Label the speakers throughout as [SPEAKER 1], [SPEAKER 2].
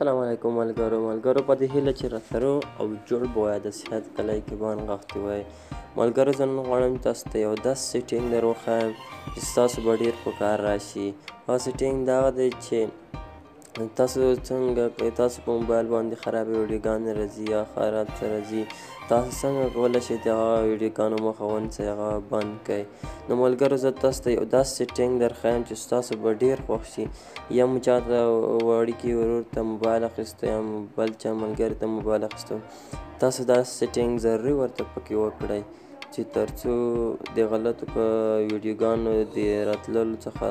[SPEAKER 1] السلام علیکم ملګرو په دې هیله چې راسره او جوړ به وای د صحت کلی کې بان غښتې وای ملګرو زه نن غواړم تاسو ته یو داسې سیټینګ در وښایم چې ستاسو به ډېر په کار راشي. هغه سیټینګ دا دی چې تاسو څنګه تاسو په موبایل باندې خرابې ویډیوګانې راځي یا خراب څه راځي تاسو څنګه کولی شئ د هغه ویډیوګانو مخه ونیسئ هغه بند کړئ. نو ملګرو زه تاسو ته یو داسې سیټینګ درښایم چې ستاسو به ډېر خوښ شي. یا مو چاته وړوکي ورور ته موبایل اخیستی یا بل چا ملګري ته موبایل اخیستی تاسو دا سیټینګ ضروري ورته پکې وکړئ چې تر څو د غلطو ویډیوګانو د راتللو څخه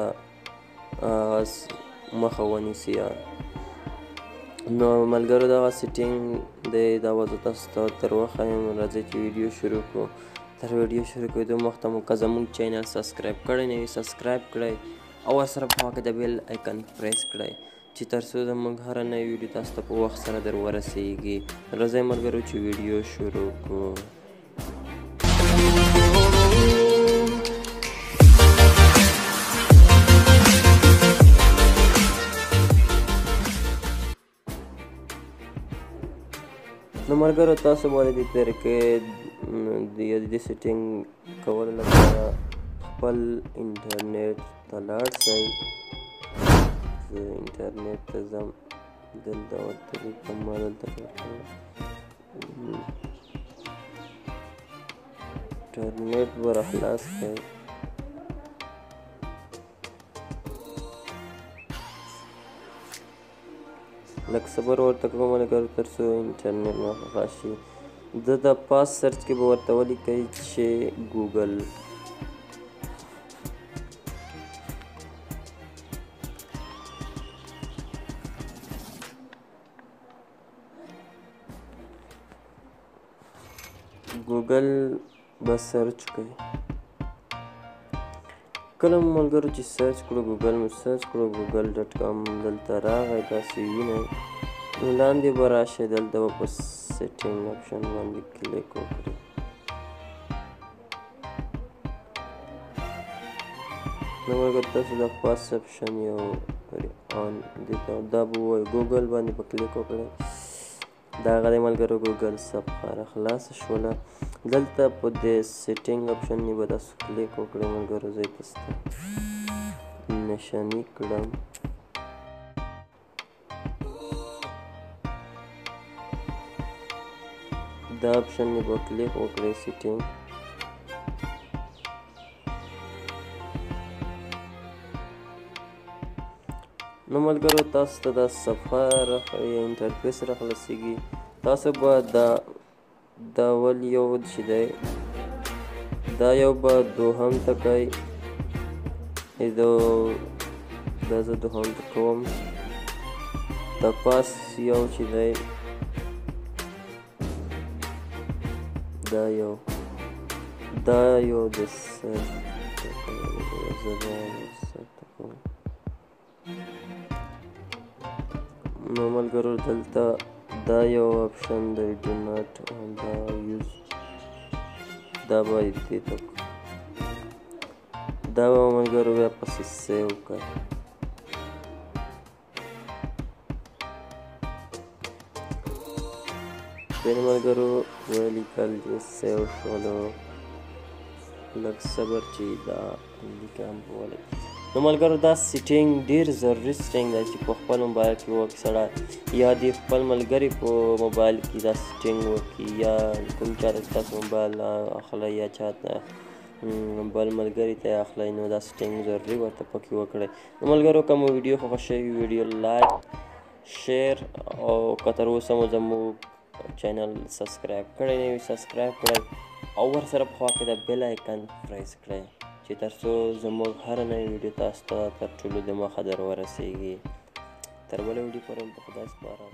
[SPEAKER 1] مخه ونیسي. نو ملګرو دغه سیټینګ دی دا به زه تاسو ته در وښایم. راځئ چې ویډیو شروع کړو. تر ویډیو شروع کېدو مخته مو که زموږ چینل سبسکرایب کړی نه وي سبسکرایب کړئ او ورسره په خوا کې د بیل آیکن پریس کړئ چې تر څو زموږ هره نوې ویډیو تاسو ته په وخت سره در ورسیږي. راځئ ملګرو چې ویډیو شروع کړو. نو ملګرو تاسو باید دې طریقې د دې سیټینګ کولو لپاره خپل انټرنیټ ته لاړ شئ. زه انټرنیټ ته ځم دلته ورته لیکم ما دلته انټرنیټ به راخلاص کړئ. لږ صبر ورته کوم ملګرو تر څو انټرنیټ مې خلاص شي. د پاس سرچ کې به ورته ولیکئ چې ګوګل. ګوګل به سرچ کړئ. کله مو ملګرو چې سرچ کړو ګوګل مو سرچ کړو google.com دلته راغی تاسو وینئ. نو لاندې به راشئ دلته به په سیټینګ آپشن باندې کلیک وکړئ. نو ملګرو تاسو د پاس آپشن یو آن دا به ووایي ګوګل باندې په کلیک وکړئ. دا هغه دی ملګرو ګوګل صفحه راخلاصه شوله. دلته په دې سیټینګ آپشن یې به تاسو کلیک وکړئ ملګرو. زه یې داسې نشاني کړم. دا آپشن یې به کلیک وکړئ سیټینګ. نو ملګرو تاسو ته دا صفحه انټرفیس راخلاصېږي. تاسو به دا اول یو چې دی دا یو به دوهم ته کوئ. دا زه دوهم ته کوم. دا پاس یو چې دی دا یو د سر نو ملګرو دلته دا یو آپشن دی ډو ناټ دا یوز دا باید دې ته دا به ملګرو بیا پسې سیو کړئ. بیا ملګرو ولیکل چې سیو شولو. لږ صبر چې دا لیکم ولی. نو ملګرو دا سیټینګ ډېر ضروري سیټینګ دی چې په خپل موبایل کې وکړي سړی یا د خپل ملګري په موبایل کې دا سیټینګ وکړي یا کوم چا ته تاسو موبایل اخلئ یا چا ته بل ملګري ته اخلئ نو دا سیټینګ ضروري ورته پکې وکړئ. نو ملګرو که مو ویډیو خوښه شوې ویډیو لایک شیر او که تر اوسه مو زموږ چینل سبسکرایب کړی نه وي سبسکرایب کړئ او ورسره په خوا کې د بیل آیکن پریس کړئ چې تر څو زموږ هره نوې ویډیو تاسو ته تر ټولو د مخه در ورسیږي. تر بله ویډیو پورې په خدای سپارم.